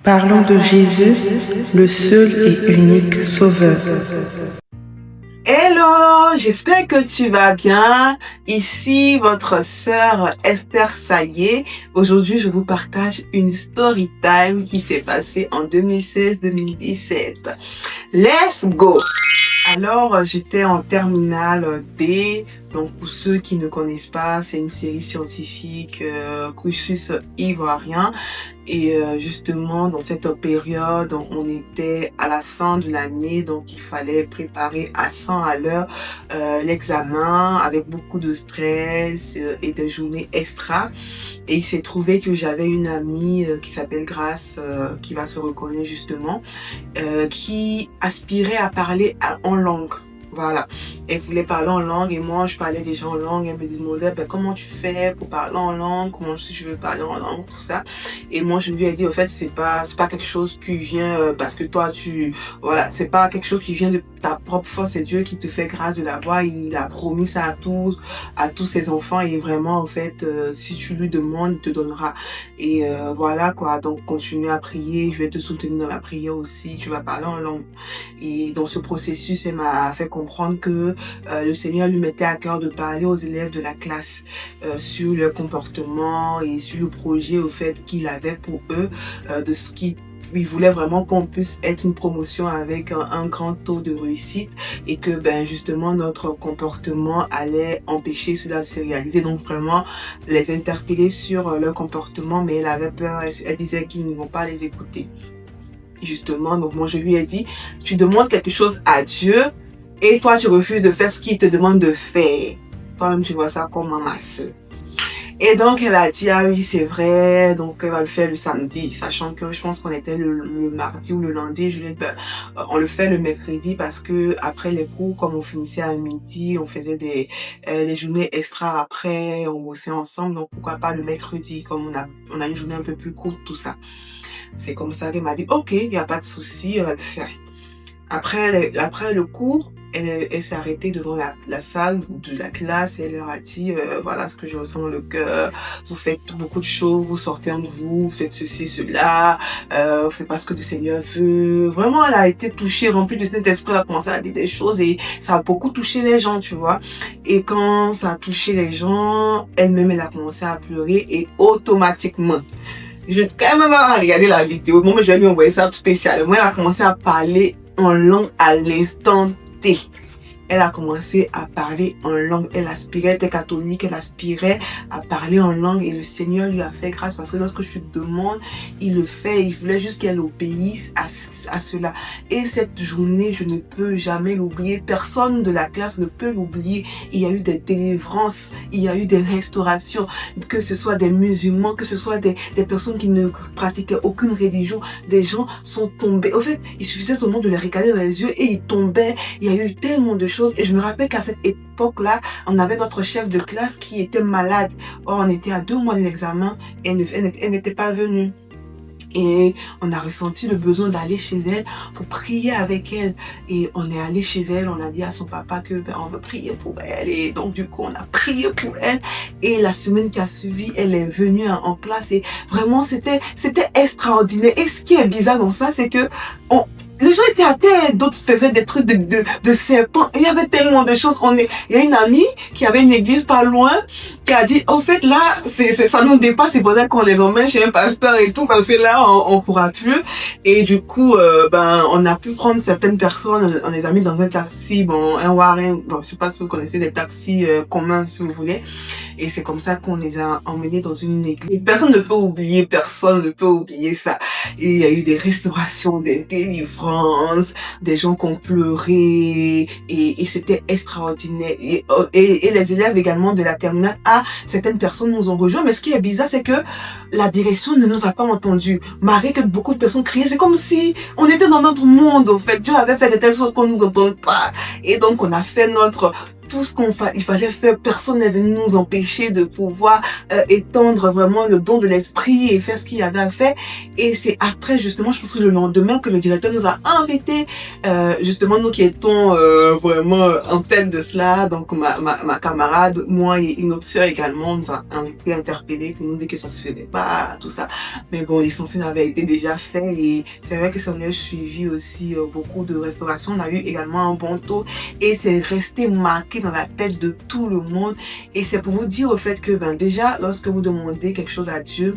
Parlons de Jésus, le seul et unique Sauveur. Hello, j'espère que tu vas bien. Ici, votre sœur Esther Saillé. Aujourd'hui, je vous partage une story time qui s'est passée en 2016-2017. Let's go! Alors, j'étais en terminale D. Donc, pour ceux qui ne connaissent pas, c'est une série scientifique, cursus ivoirien. Et justement, dans cette période, on était à la fin de l'année, donc il fallait préparer à 100 à l'heure l'examen avec beaucoup de stress et des journées extra. Et il s'est trouvé que j'avais une amie qui s'appelle Grace, qui va se reconnaître justement, qui aspirait à parler en langue. Voilà, elle voulait parler en langue et moi je parlais déjà en langue. Elle me demandait comment tu fais pour parler en langue, comment si je veux parler en langue, tout ça. Et moi je lui ai dit, au fait, c'est pas quelque chose qui vient parce que toi voilà, c'est pas quelque chose qui vient de ta propre force, c'est Dieu qui te fait grâce de l'avoir. Il a promis ça à tous ses enfants et vraiment, en fait, si tu lui demandes, il te donnera. Et voilà quoi, donc continue à prier, je vais te soutenir dans la prière aussi, tu vas parler en langue. Et dans ce processus, elle m'a fait comprendre que le Seigneur lui mettait à cœur de parler aux élèves de la classe sur leur comportement et sur le projet au fait qu'il avait pour eux, de ce qu'il voulait vraiment qu'on puisse être une promotion avec un grand taux de réussite et que justement notre comportement allait empêcher cela de se réaliser. Donc vraiment les interpeller sur leur comportement, mais elle avait peur, elle disait qu'ils ne vont pas les écouter. Justement, donc moi je lui ai dit, tu demandes quelque chose à Dieu et toi tu refuses de faire ce qu'il te demande de faire. Toi-même tu vois ça comme ma soeur. Et donc elle a dit, ah oui c'est vrai, donc elle va le faire le samedi, sachant que je pense qu'on était le mardi ou le lundi. Je lui ai dit, on le fait le mercredi parce que après les cours, comme on finissait à midi, on faisait les journées extra après, on bossait ensemble, donc pourquoi pas le mercredi, comme on a une journée un peu plus courte, tout ça. C'est comme ça qu'elle m'a dit, ok, il n'y a pas de souci, elle va le faire. Après le cours, elle s'est arrêtée devant la salle de la classe et elle leur a dit, voilà ce que je ressens dans le cœur, vous faites beaucoup de choses, vous sortez en vous, vous faites ceci, cela, vous faites pas ce que le Seigneur veut. Vraiment, elle a été touchée, remplie de Saint-Esprit, elle a commencé à dire des choses et ça a beaucoup touché les gens, tu vois. Et quand ça a touché les gens, elle-même, elle a commencé à pleurer et automatiquement, je vais quand même regarder la vidéo. Bon, mais je vais lui envoyer ça tout spécialement. Elle a commencé à parler en langue à l'instant T. Elle a commencé à parler en langue. Elle aspirait, elle était catholique, elle aspirait à parler en langue et le Seigneur lui a fait grâce parce que lorsque tu demandes, il le fait. Il voulait juste qu'elle obéisse à cela. Et cette journée, je ne peux jamais l'oublier. Personne de la classe ne peut l'oublier. Il y a eu des délivrances, il y a eu des restaurations, que ce soit des musulmans, que ce soit des personnes qui ne pratiquaient aucune religion. Des gens sont tombés. Au fait, il suffisait seulement de les regarder dans les yeux et ils tombaient. Il y a eu tellement de choses. Et je me rappelle qu'à cette époque-là, on avait notre chef de classe qui était malade. Or, on était à 2 mois de l'examen et elle n'était pas venue. Et on a ressenti le besoin d'aller chez elle pour prier avec elle. Et on est allé chez elle, on a dit à son papa que on veut prier pour elle. Et donc du coup, on a prié pour elle. Et la semaine qui a suivi, elle est venue en classe. Et vraiment, c'était extraordinaire. Et ce qui est bizarre dans ça, c'est que les gens étaient à terre, d'autres faisaient des trucs de serpents. Et il y avait tellement de choses. Il y a une amie qui avait une église pas loin, qui a dit, au fait, là, ça nous dépasse, c'est pour ça qu'on les emmène chez un pasteur et tout, parce que là, on pourra plus. Et du coup, on a pu prendre certaines personnes, on les a mis dans un taxi, un Warren, je sais pas si vous connaissez les taxis communs, si vous voulez. Et c'est comme ça qu'on les a emmenés dans une église. Personne ne peut oublier ça. Et il y a eu des restaurations, des délivrances, des gens qui ont pleuré, et c'était extraordinaire. Et les élèves également de la terminale A, certaines personnes nous ont rejoints. Mais ce qui est bizarre, c'est que la direction ne nous a pas entendus. Malgré que beaucoup de personnes criaient, c'est comme si on était dans notre monde, en fait. Dieu avait fait de telle sorte qu'on ne nous entende pas. Et donc, on a fait tout ce il fallait faire, personne n'est venu nous empêcher de pouvoir étendre vraiment le don de l'esprit et faire ce qu'il y avait à faire. Et c'est après, justement, je pense que le lendemain que le directeur nous a invités, justement, nous qui étions vraiment en tête de cela, donc ma camarade, moi et une autre sœur également, nous a interpellés pour nous dire que ça se faisait pas, tout ça. Mais bon, l'essentiel avait été déjà fait et c'est vrai que ça nous a suivi aussi beaucoup de restauration. On a eu également un bon taux et c'est resté marqué dans la tête de tout le monde. Et c'est pour vous dire au fait que déjà, lorsque vous demandez quelque chose à Dieu,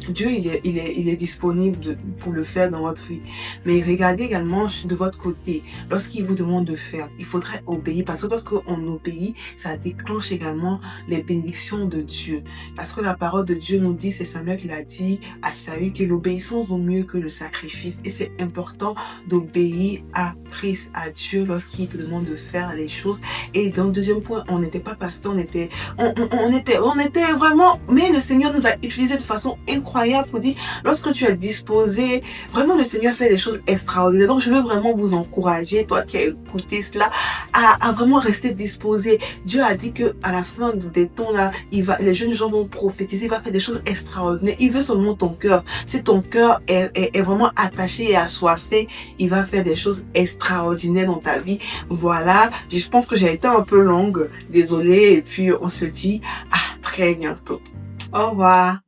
il est disponible pour le faire dans votre vie. Mais regardez également de votre côté. Lorsqu'il vous demande de faire, il faudrait obéir. Parce que lorsqu'on obéit, ça déclenche également les bénédictions de Dieu. Parce que la parole de Dieu nous dit, c'est Samuel qui l'a dit à Saül, que l'obéissance vaut mieux que le sacrifice. Et c'est important d'obéir à Christ, à Dieu, lorsqu'il te demande de faire les choses. Et dans le deuxième point, on n'était pas pasteur, on était vraiment, mais le Seigneur nous a utilisé de façon incroyable pour dire, lorsque tu es disposé, vraiment le Seigneur fait des choses extraordinaires. Donc je veux vraiment vous encourager, toi qui as écouté cela, à vraiment rester disposé. Dieu a dit que à la fin des temps là, les jeunes gens vont prophétiser, il va faire des choses extraordinaires. Il veut seulement ton cœur. Si ton cœur est vraiment attaché et assoiffé, il va faire des choses extraordinaires dans ta vie. Voilà, je pense que j'ai été un peu longue, désolée, et puis on se dit à très bientôt. Au revoir.